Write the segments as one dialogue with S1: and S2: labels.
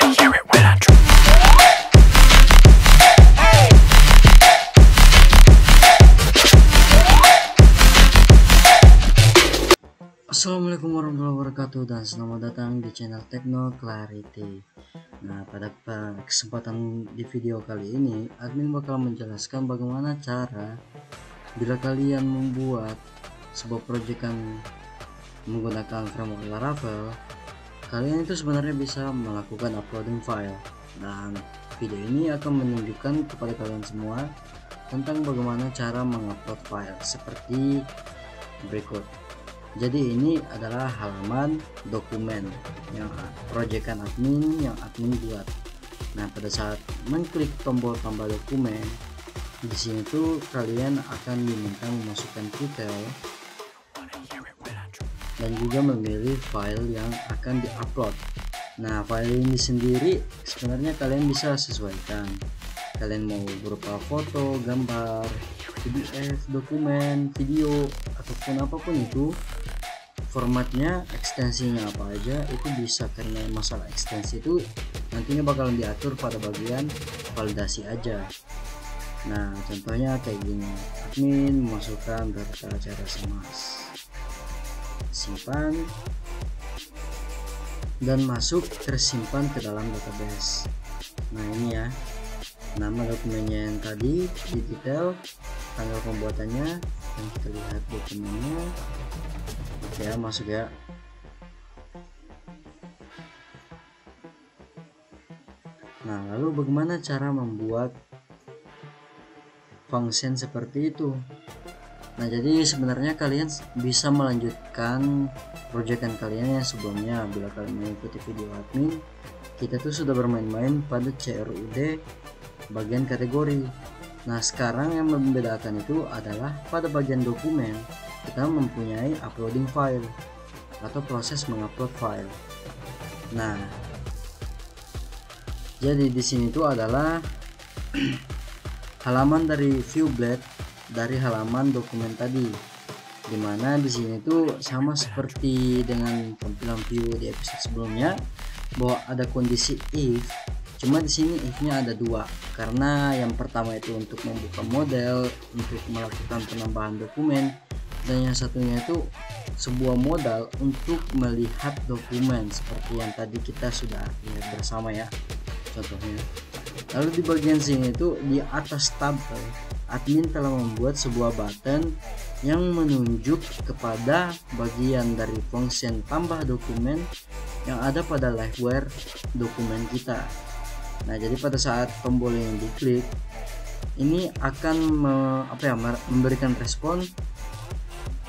S1: Assalamualaikum warahmatullahi wabarakatuh dan selamat datang di channel Techno Clarity. Nah, pada kesempatan di video kali ini admin bakal menjelaskan bagaimana cara bila kalian membuat sebuah proyekan menggunakan framework Laravel, kalian itu sebenarnya bisa melakukan uploading file. Dan video ini akan menunjukkan kepada kalian semua tentang bagaimana cara mengupload file seperti berikut. Jadi ini adalah halaman dokumen yang proyekan admin yang admin buat. Nah, pada saat mengklik tombol tambah dokumen, di sini tuh kalian akan diminta memasukkan titel dan juga memilih file yang akan diupload. Nah, file ini sendiri sebenarnya kalian bisa sesuaikan. Kalian mau berupa foto, gambar, PDF, dokumen, video, ataupun apapun itu, formatnya, ekstensinya apa aja itu bisa, karena masalah ekstensi itu nantinya bakalan diatur pada bagian validasi aja. Nah, contohnya kayak gini, admin memasukkan data cara semas, simpan dan masuk tersimpan ke dalam database. Nah, ini ya nama dokumennya yang tadi, di detail, tanggal pembuatannya, dan kita lihat dokumennya. Oke ya, masuk ya. Nah, lalu bagaimana cara membuat function seperti itu? Nah, jadi sebenarnya kalian bisa melanjutkan proyekan kalian yang sebelumnya. Bila kalian mengikuti video admin, kita tuh sudah bermain-main pada CRUD bagian kategori. Nah, sekarang yang membedakan itu adalah pada bagian dokumen kita mempunyai uploading file atau proses mengupload file. Nah, jadi di sini itu adalah halaman dari view blade dari halaman dokumen tadi, dimana di sini itu sama seperti dengan tampilan view di episode sebelumnya, bahwa ada kondisi if. Cuma di sini if-nya ada dua, karena yang pertama itu untuk membuka model untuk melakukan penambahan dokumen, dan yang satunya itu sebuah modal untuk melihat dokumen seperti yang tadi kita sudah lihat bersama ya contohnya. Lalu di bagian sini itu di atas tab, admin telah membuat sebuah button yang menunjuk kepada bagian dari function tambah dokumen yang ada pada liveware dokumen kita. Nah, jadi pada saat tombol yang diklik ini akan memberikan respon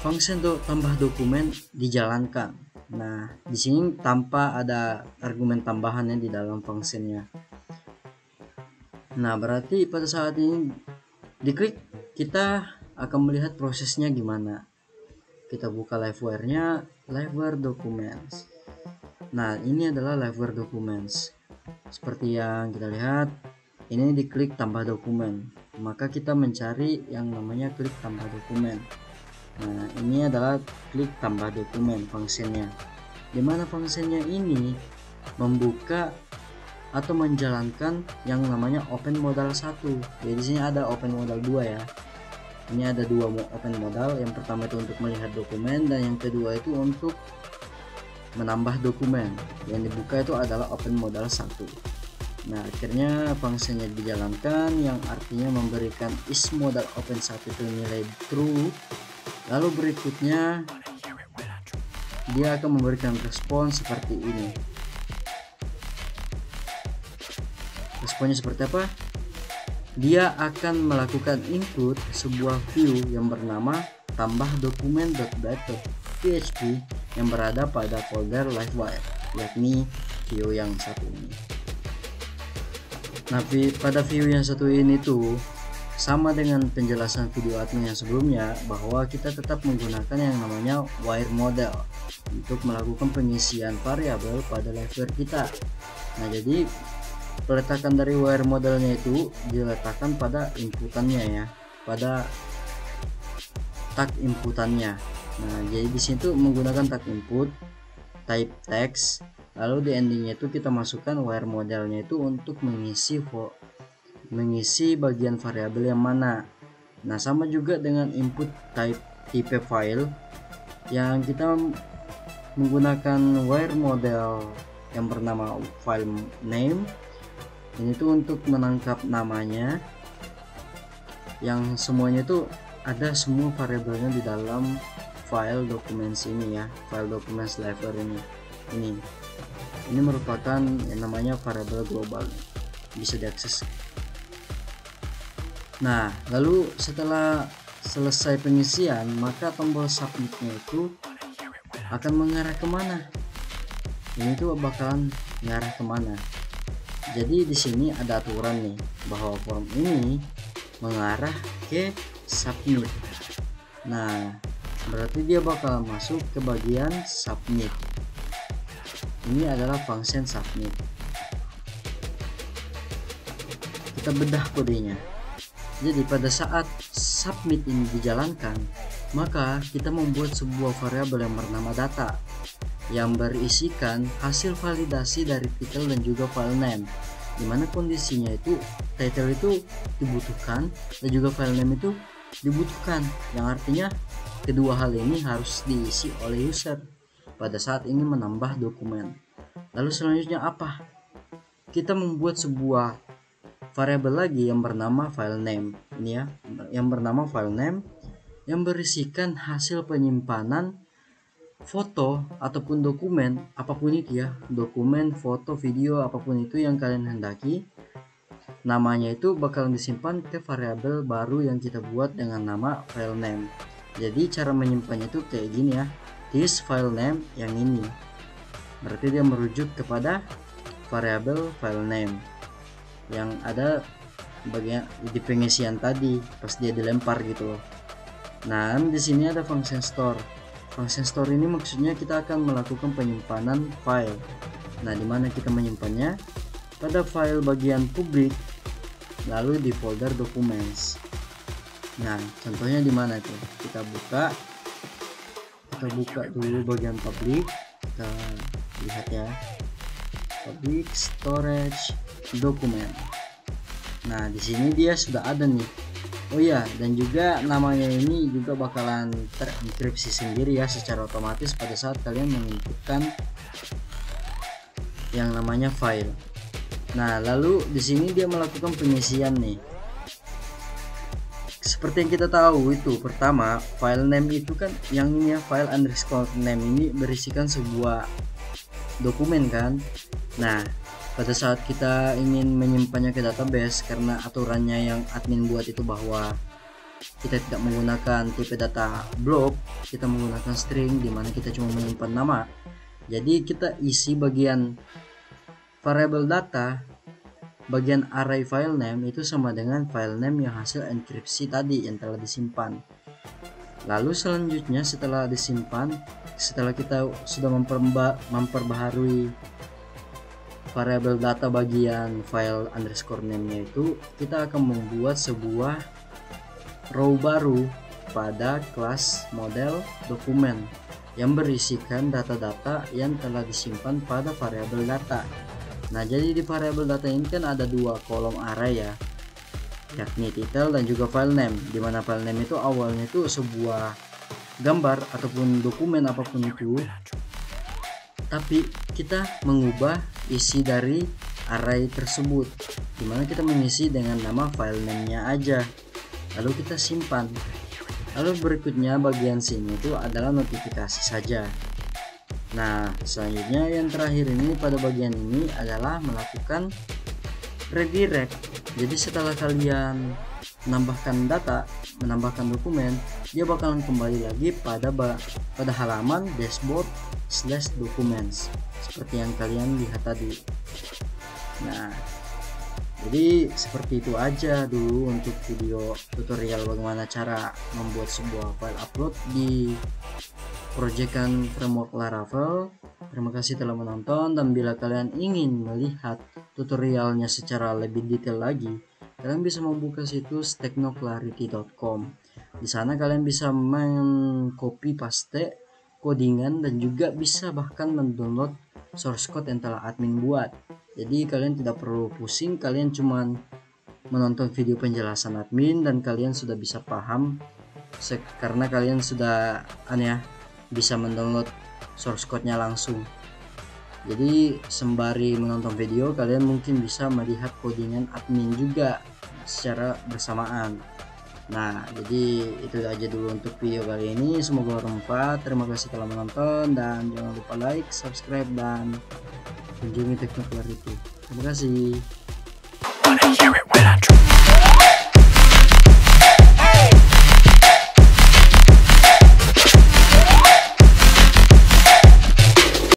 S1: function tambah dokumen dijalankan. Nah, di sini tanpa ada argumen tambahannya di dalam fungsinya. Nah, berarti pada saat ini diklik, kita akan melihat prosesnya gimana. Kita buka liveware-nya, liveware documents. Nah, ini adalah liveware documents. Seperti yang kita lihat, ini diklik tambah dokumen, maka kita mencari yang namanya klik tambah dokumen. Nah, ini adalah klik tambah dokumen fungsinya, dimana fungsinya ini membuka atau menjalankan yang namanya open modal 1. Jadi di sini ada open modal 2 ya. Ini ada dua open modal, yang pertama itu untuk melihat dokumen, dan yang kedua itu untuk menambah dokumen. Yang dibuka itu adalah open modal 1. Nah, akhirnya fungsinya dijalankan, yang artinya memberikan is modal open 1 itu nilai true. Lalu berikutnya dia akan memberikan respon seperti ini. Responnya seperti apa? Dia akan melakukan input sebuah view yang bernama tambah dokumen.bat.php yang berada pada folder livewire, yakni view yang satu ini. Nah, pada view yang satu ini tuh sama dengan penjelasan video admin yang sebelumnya, bahwa kita tetap menggunakan yang namanya wire model untuk melakukan pengisian variabel pada liveware kita. Nah, jadi peletakan dari wire modelnya itu diletakkan pada inputannya ya, pada tag inputannya. Nah, jadi di situ menggunakan tag input, type text, lalu di endingnya itu kita masukkan where modelnya itu untuk mengisi bagian variabel yang mana. Nah, sama juga dengan input tipe file yang kita menggunakan where model yang bernama file name. Ini tuh untuk menangkap namanya, yang semuanya tuh ada semua variabelnya di dalam file documents ini ya, file documents library ini merupakan yang namanya variabel global, bisa diakses. Nah, lalu setelah selesai pengisian, maka tombol submitnya itu akan mengarah kemana? Ini tuh bakalan mengarah kemana? Jadi di sini ada aturan nih bahwa form ini mengarah ke submit. Nah, berarti dia bakal masuk ke bagian submit. Ini adalah function submit. Kita bedah kodenya. Jadi pada saat submit ini dijalankan, maka kita membuat sebuah variabel yang bernama data yang berisikan hasil validasi dari title dan juga file name, dimana kondisinya itu title itu dibutuhkan dan juga file name itu dibutuhkan, yang artinya kedua hal ini harus diisi oleh user pada saat ingin menambah dokumen. Lalu selanjutnya apa? Kita membuat sebuah variabel lagi yang bernama file name, ini ya, yang bernama file name yang berisikan hasil penyimpanan foto ataupun dokumen apapun itu ya, dokumen, foto, video, apapun itu yang kalian hendaki. Namanya itu bakal disimpan ke variabel baru yang kita buat dengan nama file name. Jadi cara menyimpannya itu kayak gini ya, this file name yang ini, berarti dia merujuk kepada variabel file name yang ada bagian di pengisian tadi pas dia dilempar gitu loh. Nah, di sini ada function store. Function store ini maksudnya kita akan melakukan penyimpanan file. Nah, dimana kita menyimpannya? Pada file bagian publik, lalu di folder documents. Nah, contohnya di mana tuh? Kita buka dulu bagian publik. Kita lihat ya, public storage document. Nah, di sini dia sudah ada nih. Oh ya, dan juga namanya ini juga bakalan terenkripsi sendiri ya secara otomatis pada saat kalian menginputkan yang namanya file. Nah, lalu di sini dia melakukan pengisian nih. Seperti yang kita tahu itu, pertama file name itu kan yang ini ya, file underscore name ini berisikan sebuah dokumen kan. Nah, pada saat kita ingin menyimpannya ke database, karena aturannya yang admin buat itu bahwa kita tidak menggunakan tipe data block, kita menggunakan string dimana kita cuma menyimpan nama. Jadi kita isi bagian variable data, bagian array file name itu sama dengan file name yang hasil enkripsi tadi yang telah disimpan. Lalu selanjutnya setelah disimpan, setelah kita sudah memperbaharui variabel data bagian file underscore name-nya itu, kita akan membuat sebuah row baru pada kelas model dokumen yang berisikan data-data yang telah disimpan pada variabel data. Nah, jadi di variabel data ini kan ada dua kolom array ya, yakni title dan juga file name, dimana file name itu awalnya itu sebuah gambar ataupun dokumen apapun itu, tapi kita mengubah isi dari array tersebut, dimana kita mengisi dengan nama file name-nya aja, lalu kita simpan. Lalu berikutnya bagian sini itu adalah notifikasi saja. Nah, selanjutnya yang terakhir ini pada bagian ini adalah melakukan redirect. Jadi setelah kalian menambahkan data, menambahkan dokumen, dia bakalan kembali lagi pada halaman dashboard/documents seperti yang kalian lihat tadi. Nah, jadi seperti itu aja dulu untuk video tutorial bagaimana cara membuat sebuah file upload di proyekan framework Laravel. Terima kasih telah menonton, dan bila kalian ingin melihat tutorialnya secara lebih detail lagi, kalian bisa membuka situs technoclarity.com. Di sana kalian bisa mengcopy paste codingan dan juga bisa bahkan mendownload source code yang telah admin buat. Jadi kalian tidak perlu pusing, kalian cuman menonton video penjelasan admin dan kalian sudah bisa paham karena kalian sudah bisa mendownload source code-nya langsung. Jadi sembari menonton video kalian mungkin bisa melihat codingan admin juga secara bersamaan. Nah, jadi itu aja dulu untuk video kali ini, semoga bermanfaat. Terima kasih telah menonton dan jangan lupa like, subscribe, dan kunjungi Teknokelarity. Terima kasih.